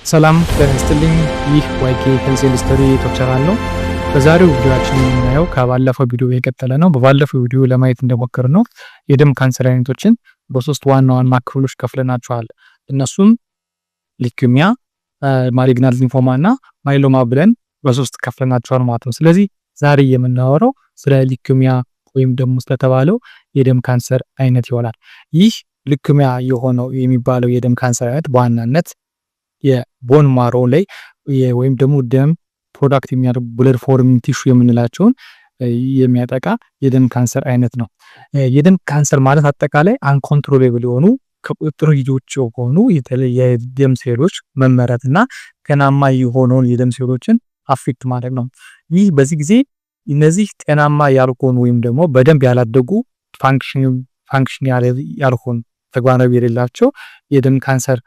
ሰላም ጤና ይስጥልኝ። ይህ ዋይኬ ሄልዝ ኤንድ ስቶሪ ዩቲዩብ ቻናል ነው። በዛሬው ቪዲዮአችን የምናየው ከባለፈው ቪዲዮ የቀጠለ ነው። በባለፈው ቪዲዮ ለማየት እንደሞከርነው የደም ካንሰር አይነቶችን በሶስት ዋና ዋና ክፍሎች ከፍለናቸዋል። እነሱም ሊኩሚያ፣ ማሊግናንት ሊምፎማ እና ማይሎማ ብለን በሶስት ከፍለናቸዋል ማለት ነው። ስለዚህ ዛሬ የምናወራው ስለ ሊኩሚያ ወይም ደግሞ ስለተባለው የደም ካንሰር አይነት ይሆናል። ይህ ሊኩሚያ የሆነው የሚባለው የደም ካንሰር አይነት በዋናነት የቦን ማሮ ላይ ወይም ደግሞ ደም ፕሮዳክት የሚያደርጉ ብለድ ፎርሚንግ ቲሹ የምንላቸውን የሚያጠቃ የደም ካንሰር አይነት ነው። የደም ካንሰር ማለት አጠቃላይ አንኮንትሮሌብል የሆኑ ከቁጥጥር ውጭ የሆኑ የተለየ የደም ሴሎች መመረትና ጤናማ የሆነውን የደም ሴሎችን አፌክት ማድረግ ነው። ይህ በዚህ ጊዜ እነዚህ ጤናማ ያልሆኑ ወይም ደግሞ በደንብ ያላደጉ ፋንክሽን ያልሆኑ ተግባራዊ የሌላቸው የደም ካንሰር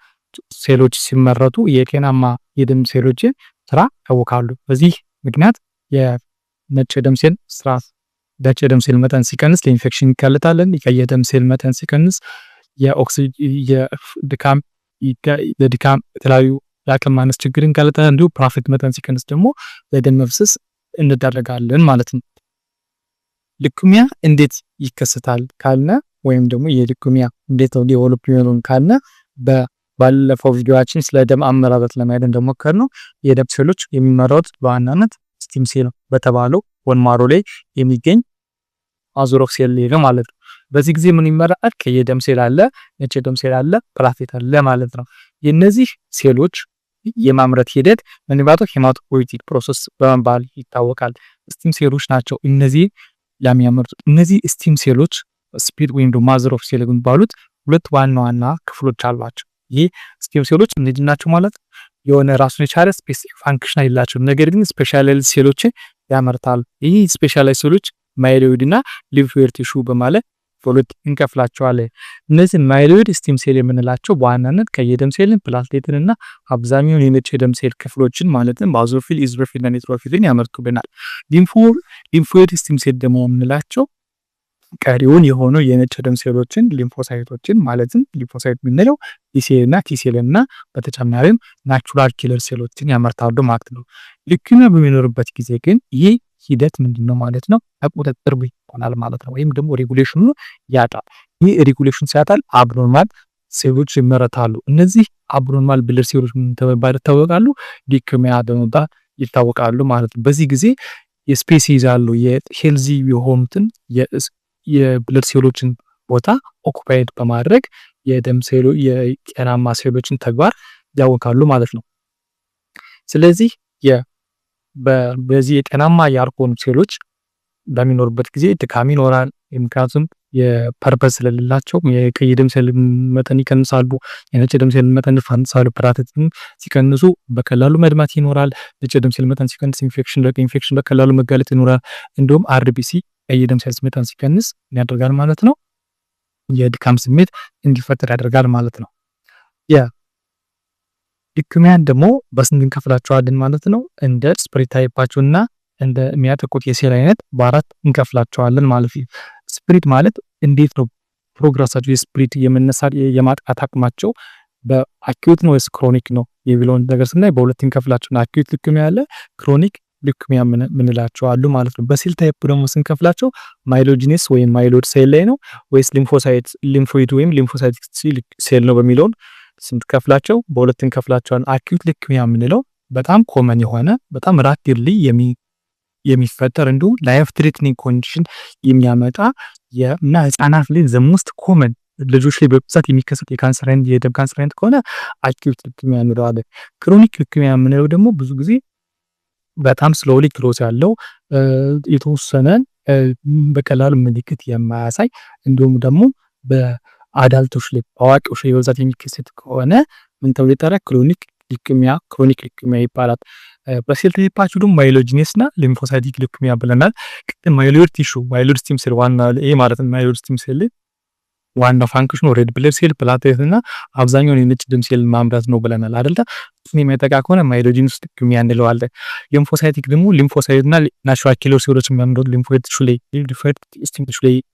ሴሎች ሲመረቱ የጤናማ የደም ሴሎችን ስራ ያውካሉ። በዚህ ምክንያት የነጭ ደም ሴል ስርዓት ነጭ ደም ሴል መጠን ሲቀንስ ለኢንፌክሽን ይጋለጣል። የቀይ ደም ሴል መጠን ሲቀንስ የድካም የተለያዩ የአቅም ማነስ ችግር ይጋለጣል። እንዲሁ ፕላትሌት መጠን ሲቀንስ ደግሞ ለደም መፍሰስ እንዳረጋለን ማለት ነው። ሊኩሚያ እንዴት ይከሰታል ካልነ ወይም ደግሞ የሊኩሚያ እንዴት ነው ዴቨሎፕ የሚሆነው ካልነ ባለፈው ቪዲዮአችን ስለ ደም አመራረት ለማየት እንደሞከርነው የደም ሴሎች የሚመረቱት በዋናነት ስቲም ሴል በተባለው ቦን ማሮ ላይ የሚገኝ አዙሮክ ሴል ነው ማለት ነው። በዚህ ጊዜ ምን ይመረጣል? ከየደም ሴል አለ፣ ነጭ ደም ሴል አለ፣ ፕላትሌት አለ ማለት ነው። የነዚህ ሴሎች የማምረት ሂደት ምን ይባላል? ሄማቶፖይቲክ ፕሮሰስ በመባል ይታወቃል። ስቲም ሴሎች ናቸው እነዚህ የሚያመርቱት። እነዚህ ስቲም ሴሎች ስፒድ ወይም ደግሞ አዙሮክ ሴል የሚባሉት ሁለት ዋና ዋና ክፍሎች አሏቸው። ይህ ስቲም ሴሎች እንዴት ናቸው ማለት የሆነ ራሱን የቻለ ስፔሲፊክ ፋንክሽን አይላቸውም፣ ነገር ግን ስፔሻላይዝድ ሴሎችን ያመርታሉ። ይህ ስፔሻላይዝድ ሴሎች ማይሎይድ እና ሊምፎይድ ቲሹ በማለት በሁለት እንከፍላቸዋለን። እነዚህ ማይሎይድ ስቲም ሴል የምንላቸው በዋናነት ከየደም ሴልን ፕላትሌትን እና አብዛኛውን የነጭ የደም ሴል ክፍሎችን ማለትም ባዞፊል፣ ኢዝሮፊል እና ኒትሮፊልን ያመርቱብናል። ሊምፎይድ ስቲም ሴል ደግሞ የምንላቸው ቀሪውን የሆኑ የነጭ ደም ሴሎችን ሊምፎሳይቶችን ማለትም ሊምፎሳይት የምንለው ቲሴል እና ቲሴል እና በተጨማሪም ናቹራል ኪለር ሴሎችን ያመርታሉ ማለት ነው። ሊኩሚያ በሚኖርበት ጊዜ ግን ይህ ሂደት ምንድነው ማለት ነው? ከቁጥጥር ይሆናል ማለት ነው። ወይም ደግሞ ሬጉሌሽኑ ያጣል። ይህ ሬጉሌሽን ሲያጣል አብኖርማል ሴሎች ይመረታሉ። እነዚህ አብኖርማል ብለድ ሴሎች ተባባሪ ይታወቃሉ፣ ሊኩሚያ በመባል ይታወቃሉ ማለት ነው። በዚህ ጊዜ የስፔስ ይዛሉ የሄልዚ የሆኑትን የብለድ ሴሎችን ቦታ ኦኩፓይድ በማድረግ የደም ሴሎ የጤናማ ሴሎችን ተግባር ያወካሉ ማለት ነው። ስለዚህ በዚህ የጤናማ ያልሆኑ ሴሎች በሚኖርበት ጊዜ ድካም ይኖራል። ምክንያቱም የፐርፐስ ስለሌላቸው የቀይ ደም ሴል መጠን ይቀንሳሉ፣ የነጭ ደም ሴል መጠን ይቀንሳሉ። ፕላትሌትን ሲቀንሱ በቀላሉ መድማት ይኖራል። ነጭ ደም ሴል መጠን ሲቀንስ ኢንፌክሽን በቀላሉ መጋለጥ ይኖራል። እንዲሁም አርቢሲ ቀይ ደም ሴል መጠን ሲቀንስ ያደርጋል ማለት ነው። የድካም ስሜት እንዲፈጠር ያደርጋል ማለት ነው። ሊኩሚያን ደግሞ በስንት እንከፍላቸዋለን ማለት ነው? እንደ ስፕሪድ ታይፓቸውና እንደ የሚያጠቁት የሴል አይነት በአራት እንከፍላቸዋለን ማለት ነው። ስፕሪድ ማለት እንዴት ነው ፕሮግረሳቸው የስፕሪድ የመነሳት የማጥቃት አቅማቸው በአኪዩት ነው ወይስ ክሮኒክ ነው የሚለውን ነገር ስናይ በሁለት እንከፍላቸው። አኪዩት ሊኩሚያ አለ፣ ክሮኒክ ሊኩሚያ ምንላቸው አሉ ማለት ነው። በሴል ታይፕ ደግሞ ስንከፍላቸው ማይሎጂነስ ወይም ማይሎይድ ሴል ላይ ነው ወይስ ሊምፎይድ ወይም ሊምፎሳይቲክ ሴል ነው በሚለውን ስንከፍላቸው በሁለት እንከፍላቸዋለን። አኪዩት ሊኩሚያ የምንለው በጣም ኮመን የሆነ በጣም ራፒድሊ የሚፈጠር እንዲሁም ላይፍ ትሬትኒንግ ኮንዲሽን የሚያመጣ እና ህጻናት ላይ ዘ ሞስት ኮመን ልጆች ላይ በብዛት የሚከሰት የካንሰር አይነት የደም ካንሰር አይነት ከሆነ አኪዩት ሊኩሚያ እንለዋለን። ክሮኒክ ሊኩሚያ የምንለው ደግሞ ብዙ ጊዜ በጣም ስሎሊ ክሎዝ ያለው የተወሰነ በቀላሉ ምልክት የማያሳይ እንዲሁም ደግሞ በአዳልቶች ላይ አዋቂዎች ላይ በብዛት የሚከሰት ከሆነ ምን ተብሎ ይጠራል? ክሮኒክ ሊኩሚያ ይባላል። በሴል ታይፓቸው ደግሞ ማይሎጂነስ እና ሊምፎሳይቲክ ሊኩሚያ ብለናል። ማይሎይድ ቲሹ ማይሎይድ ስቲም ሴል ዋና ይሄ ማለት ነው። ማይሎይድ ስቲም ሴል ዋና ፋንክሽኑ ሬድ ብለድ ሴል ፕላትሌት እና አብዛኛውን የነጭ ደም ሴል ማምረት ነው ብለናል አይደል? እሱን የሚያጠቃ ከሆነ ማይሎጂነስ ሊኩሚያ እንለዋለን። ሊምፎሳይቲክ ደግሞ ሊምፎሳይት እና ናቹራል ኪለር ሴሎች የሚያምሩት ሊምፎይድ ቲሹ ላይ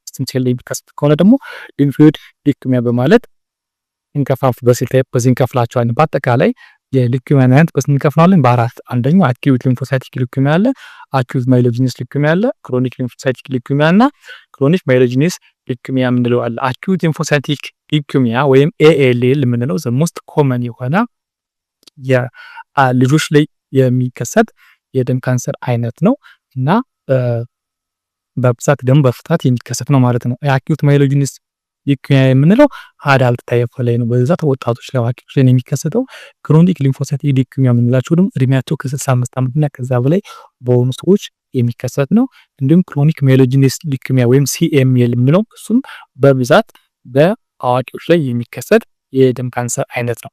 ስቲም ሴል ላይ የሚከሰት ከሆነ ደግሞ ሊምፎይድ ሊኩሚያ በማለት በሴል ታይፕ በዚህ እንከፍላቸዋለን። በአጠቃላይ የሊኩሚያ አይነት በስንት እንከፍላለን? በአራት። አንደኛው አኪዩት ሊምፎሳይቲክ ሊኩሚያ አለ፣ አኪዩት ማይሎጂነስ ሊኩሚያ አለ፣ ክሮኒክ ሊምፎሳይቲክ ሊኩሚያ እና ክሮኒክ ማይሎጂነስ ሊኩሚያ የምንለው አለ። አኪዩት ሊምፎሳይቲክ ሊኩሚያ ወይም ኤኤልኤል የምንለው ዘ ሞስት ኮመን የሆነ የልጆች ላይ የሚከሰት የደም ካንሰር አይነት ነው እና በብዛት ደግሞ በፍጥነት የሚከሰት ነው ማለት ነው። የአኪዩት ማይሎጂነስ ሊኩሚያ የምንለው አዳልት ታይፕ ላይ ነው፣ በብዛት ወጣቶች ላይ አዋቂዎች ላይ የሚከሰተው። ክሮኒክ ሊምፎሳይቲክ ሊኩሚያ የምንላቸው ደግሞ እድሜያቸው ከ65 ዓመት እና ከዛ በላይ በሆኑ ሰዎች የሚከሰት ነው። እንዲሁም ክሮኒክ ማይሎጂነስ ሊኩሚያ ወይም ሲኤምኤል የምንለው እሱም በብዛት በአዋቂዎች ላይ የሚከሰት የደም ካንሰር አይነት ነው።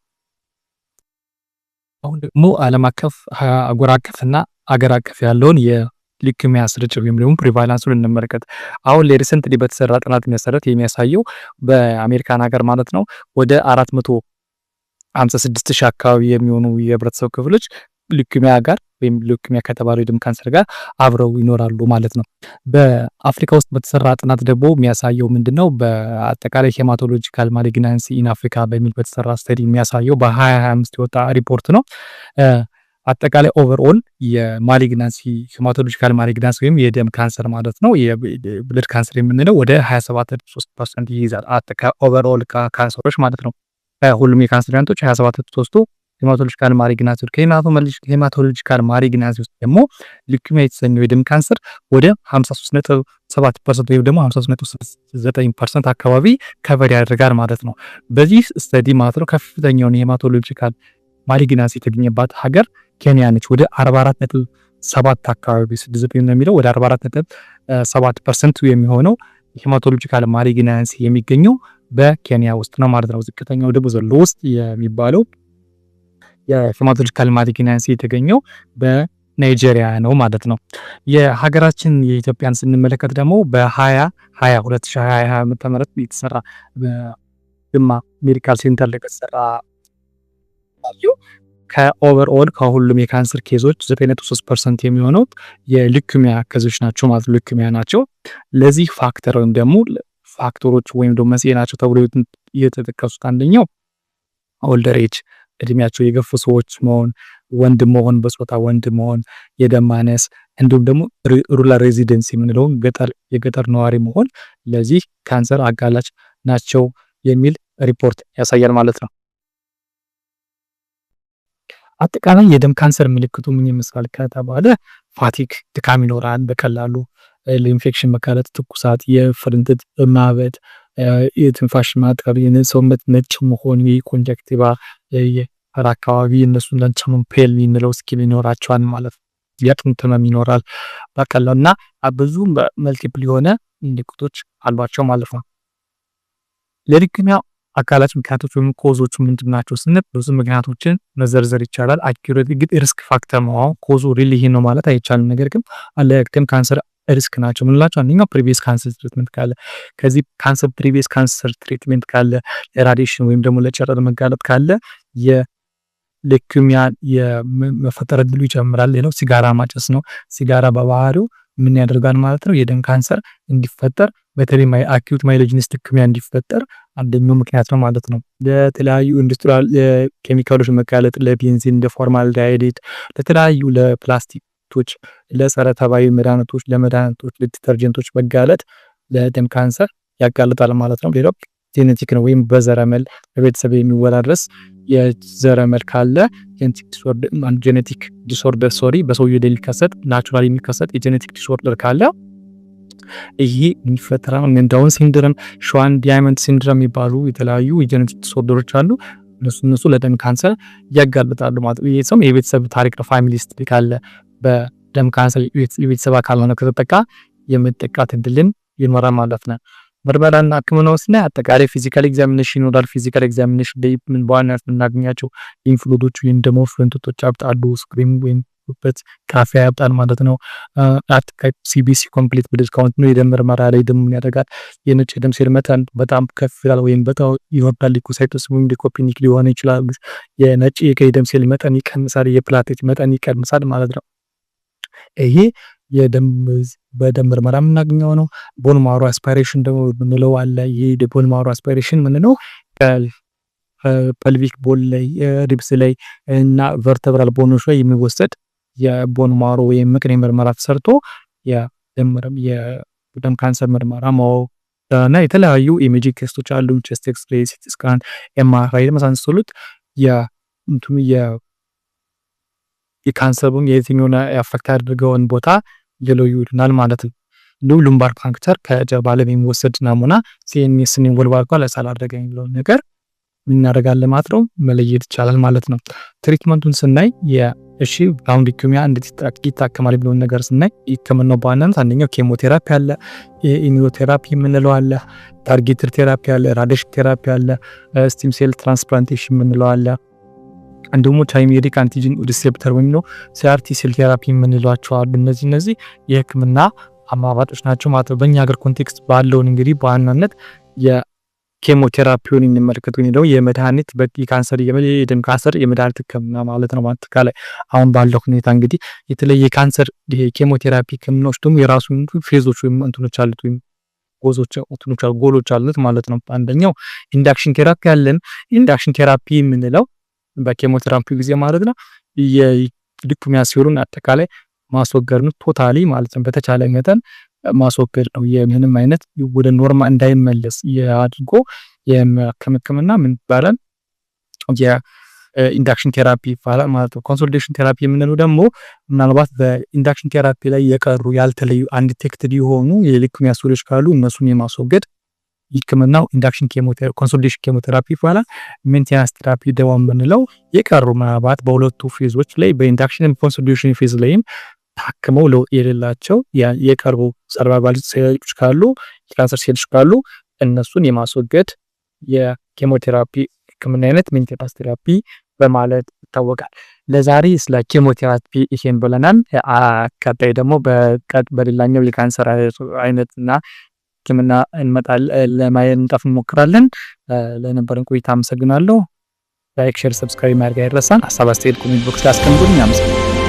አሁን ደግሞ ዓለም አቀፍ አህጉር አቀፍና አገር አቀፍ ያለውን የሊኩሚያ ስርጭት ወይም ደግሞ ፕሪቫላንሱን እንመለከት። አሁን ሪሰንትሊ በተሰራ ጥናት መሰረት የሚያሳየው በአሜሪካን ሀገር ማለት ነው ወደ 456,000 አካባቢ የሚሆኑ የህብረተሰብ ክፍሎች ሊኩሚያ ጋር ወይም ሊኩሚያ ከተባለው የደም ካንሰር ጋር አብረው ይኖራሉ ማለት ነው። በአፍሪካ ውስጥ በተሰራ ጥናት ደግሞ የሚያሳየው ምንድነው? በአጠቃላይ ሄማቶሎጂካል ማሊግናንሲ ኢን አፍሪካ በሚል በተሰራ ስተዲ የሚያሳየው በ2025 የወጣ ሪፖርት ነው። አጠቃላይ ኦቨርኦል የማሊግናንሲ ሄማቶሎጂካል ማሊግናንሲ ወይም የደም ካንሰር ማለት ነው የብለድ ካንሰር የምንለው ወደ 27.3% ይይዛል። አጠቃላይ ኦቨርኦል ካንሰሮች ማለት ነው። ሁሉም የካንሰር አይነቶች 27.3 ሄማቶሎጂካል ማሊግናንሲ ሄማቶሎጂካል ማሊግናንሲ ውስጥ ደግሞ ሊኩሚያ የተሰኘው የደም ካንሰር ወደ 53.7% ወይም ደግሞ 53.9% አካባቢ ከቨር ያደርጋል ማለት ነው። በዚህ ስተዲ ማለት ነው ከፍተኛውን የሄማቶሎጂካል ማሊግናንሲ የተገኘባት ሀገር ኬንያ ነች። ወደ 44.7 አካባቢ 69 ነው የሚለው ወደ 44.7% የሚሆነው ሄማቶሎጂካል ማሊግናንሲ የሚገኘው በኬንያ ውስጥ ነው ማለት ነው። ዝቅተኛው ደግሞ ዘሎ ውስጥ የሚባለው የሄማቶሎጂካል ማሊግናንሲ የተገኘው በናይጄሪያ ነው ማለት ነው። የሀገራችን የኢትዮጵያን ስንመለከት ደግሞ በ2020 ዓመተ ምህረት የተሰራ በጅማ ሜዲካል ሴንተር ላይ የተሰራ ከኦቨርኦል ከሁሉም የካንሰር ኬዞች 9.3% የሚሆነው የሊኩሚያ ኬዞች ናቸው ማለት ሊኩሚያ ናቸው። ለዚህ ፋክተር ወይም ደግሞ ፋክተሮች ወይም ደግሞ መንስኤ ናቸው ተብሎ የተጠቀሱት አንደኛው ኦልደር ኤጅ እድሜያቸው የገፉ ሰዎች መሆን፣ ወንድ መሆን፣ በጾታ ወንድ መሆን፣ የደም ማነስ እንዲሁም ደግሞ ሩራል ሬዚደንሲ የምንለው የገጠር ነዋሪ መሆን ለዚህ ካንሰር አጋላጭ ናቸው የሚል ሪፖርት ያሳያል ማለት ነው። አጠቃላይ የደም ካንሰር ምልክቱ ምን ይመስላል ከተባለ ፋቲግ ድካም ይኖራል፣ በቀላሉ ለኢንፌክሽን መጋለጥ፣ ትኩሳት፣ የፍርንትት ማበጥ፣ የትንፋሽ ማጠር፣ የሰውነት ነጭ መሆን፣ የኮንጀክቲቫ የፈር አካባቢ እነሱን ለንቸሙ ፔል የሚለው ስኪል ይኖራቸዋል ማለት ነው። የአጥንት ህመም ይኖራል በቀላሉ እና ብዙ መልቲፕል የሆነ ምልክቶች አሏቸው ማለት ነው። ለሊኩሚያ አጋላጭ ምክንያቶች ወይም ኮዞቹ ምንድን ናቸው ስንል ብዙ ምክንያቶችን መዘርዘር ይቻላል። አኪዩሬት ግን ሪስክ ፋክተር ነው። ኮዙ ሪሊ ይሄ ነው ማለት አይቻልም። ነገር ግን ለደም ካንሰር ሪስክ ናቸው ምንላቸው አንደኛው ፕሪቪየስ ካንሰር ትሪትመንት ካለ፣ ከዚህ ካንሰር ፕሪቪየስ ካንሰር ትሪትመንት ካለ፣ ለራዲሽን ወይም ደግሞ ለጨረር መጋለጥ ካለ የሊኩሚያ የመፈጠር እድሉ ይጨምራል። ሌላው ሲጋራ ማጨስ ነው። ሲጋራ በባህሪው ምን ያደርጋል ማለት ነው? የደም ካንሰር እንዲፈጠር በተለይ አኪዩት ማይሎጂነስ ሊኩሚያ እንዲፈጠር አንደኛው ምክንያት ነው ማለት ነው። ለተለያዩ ኢንዱስትሪያል ኬሚካሎች መጋለጥ፣ ለቤንዚን፣ ለፎርማልዲሃይድ፣ ለተለያዩ ለፕላስቲኮች፣ ለጸረ ተባይ መድኃኒቶች፣ ለመድኃኒቶች፣ ለዲተርጀንቶች መጋለጥ ለደም ካንሰር ያጋልጣል ማለት ነው። ሌላው ጄኔቲክ ነው ወይም በዘረመል በቤተሰብ የሚወራረስ የዘረመል ካለ ጄኔቲክ ዲስኦርደር በሰውዬው ላይ ሊከሰት ናቹራል የሚከሰት የጄኔቲክ ዲስኦርደር ካለ ይሄ የሚፈጠረው ዳውን ሲንድረም፣ ሸዋን ዳይመንድ ሲንድረም የሚባሉ የተለያዩ የጄኔቲክ ዲስኦርደሮች አሉ። እነሱ ለደም ካንሰር ያጋልጣሉ ማለት ነው። ይሄ ሰው የቤተሰብ ታሪክ ነው። ፋሚሊ ሂስትሪ ካለ በደም ካንሰር የቤተሰብ አካል ሆነ ከተጠቃ የመጠቃት እድልን ይኖራል ማለት ነው። ምርመራና ሕክምናው ስናይ አጠቃላይ ፊዚካል ኤግዛሚኔሽን ይኖራል። ፊዚካል ኤግዛሚኔሽን ላይ ምን በዋናነት የምናገኛቸው ኢንፍሉዶች ወይም ደግሞ ፍረንቶች ያብጣሉ፣ ስክሪም ወይም በት ካፊያ ያብጣል ማለት ነው። አጠቃላይ ሲቢሲ ኮምፕሊት ብለድ ካውንት ነው። የደም ምርመራ ላይ ደም ያደርጋል። የነጭ የደም ሴል መጠን በጣም ከፍ ይላል ወይም በጣም ይወርዳል። ሊኮሳይቶስ ወይም ሊኮፒኒክ ሊሆን ይችላል። የነጭ የቀይ ደም ሴል መጠን ይቀንሳል፣ የፕላቴት መጠን ይቀንሳል ማለት ነው። ይሄ የደም በደም ምርመራ የምናገኘው ነው። ቦን ማሮ አስፓይሬሽን ደግሞ የምንለው አለ። ይሄ ቦን ማሮ አስፓይሬሽን ምንድነው? ፐልቪክ ቦል ላይ ሪብስ ላይ እና ቨርተብራል ቦኖች ላይ የሚወሰድ የቦን ማሮ ወይም ምቅኔ ምርመራ ተሰርቶ የደም ካንሰር ምርመራ እና የተለያዩ ኢሜጂንግ ቴስቶች አሉ። ቼስት ኤክስሬይ፣ ሲቲ ስካን፣ ኤምአርአይ የመሳሰሉት የካንሰሩን የትኛውን አፌክት ያደርገውን ቦታ ይለዩልናል ማለት ነው። ሉምባር ፓንክቸር ከጀርባ ላይ የሚወሰድ ናሙና ሲኤንኤስን ኢንቮልቭ አድርጓል አላደረገ የሚለውን ነገር እናደርጋለን ማለት ነው፣ መለየት ይቻላል ማለት ነው። ትሪትመንቱን ስናይ እሺ ራውንድ ሊኩሚያ እንዴት ይታከማል የሚለውን ነገር ስናይ ህክምናው በዋናነት አንደኛው ኬሞቴራፒ አለ፣ ኢሚዮቴራፒ የምንለው አለ፣ ታርጌትድ ቴራፒ አለ፣ ራዲሽን ቴራፒ አለ፣ ስቲም ሴል ትራንስፕላንቴሽን የምንለው አለ፣ እንዲሁም ቻይሜሪክ አንቲጂን ሪሴፕተር ወይም ነው ሲአርቲ ሴል ቴራፒ የምንሏቸው አሉ። እነዚህ የህክምና አማራጮች ናቸው ማለት ነው። በእኛ ሀገር ኮንቴክስት ባለውን እንግዲህ በዋናነት ኬሞቴራፒውን እንመልከት ወይ ነው የመድኃኒት የካንሰር የደም ካንሰር የመድኃኒት ህክምና ማለት ነው። ማጠቃላይ አሁን ባለው ሁኔታ እንግዲህ የተለየ ካንሰር ኬሞቴራፒ ህክምናዎች ደግሞ የራሱ ፌዞች ወይም እንትኖች አሉት ወይም ጎሎች አሉት ማለት ነው። አንደኛው ኢንዳክሽን ቴራፒ ያለን ኢንዳክሽን ቴራፒ የምንለው በኬሞቴራፒ ጊዜ ማለት ነው የሊኩሚያ ሴሉን አጠቃላይ ማስወገድ ነው ቶታሊ ማለት ነው። በተቻለ መጠን ማስወገድ ነው። የምንም አይነት ወደ ኖርማል እንዳይመለስ አድርጎ የህክምና ምን ይባላል የኢንዳክሽን ቴራፒ ይባላል ማለት ነው። ኮንሶሊዴሽን ቴራፒ የምንለው ደግሞ ምናልባት በኢንዳክሽን ቴራፒ ላይ የቀሩ ያልተለዩ አንዲቴክትድ የሆኑ የሊኩሚያ ሴሎች ካሉ እነሱን የማስወገድ ህክምናው ኢንዳክሽን ኬሞቴራፒ ኮንሶሊዴሽን ኬሞቴራፒ ይባላል። ሜንቴናንስ ቴራፒ ደግሞ የምንለው የቀሩ ምናልባት በሁለቱ ፌዞች ላይ በኢንዳክሽን ኮንሶሊዴሽን ፌዝ ላይም ታክመው ለውጥ የሌላቸው የቀርቡ ሰርቫይቫል ሴሎች ካሉ የካንሰር ሴሎች ካሉ እነሱን የማስወገድ የኬሞቴራፒ ህክምና አይነት ሜንቴናንስ ቴራፒ በማለት ይታወቃል። ለዛሬ ስለ ኬሞቴራፒ ይሄን ብለናል። ቀጣይ ደግሞ በሌላኛው የካንሰር አይነትና ህክምና ለማየት እንሞክራለን። ለነበረን ቆይታ አመሰግናለሁ። ላይክ፣ ሼር፣ ሰብስክራይብ ማድረግ አይረሳን። ሀሳብ አስተያየት ኮሜንት ቦክስ ላይ አስቀምጡልኝ። አመሰግናለሁ።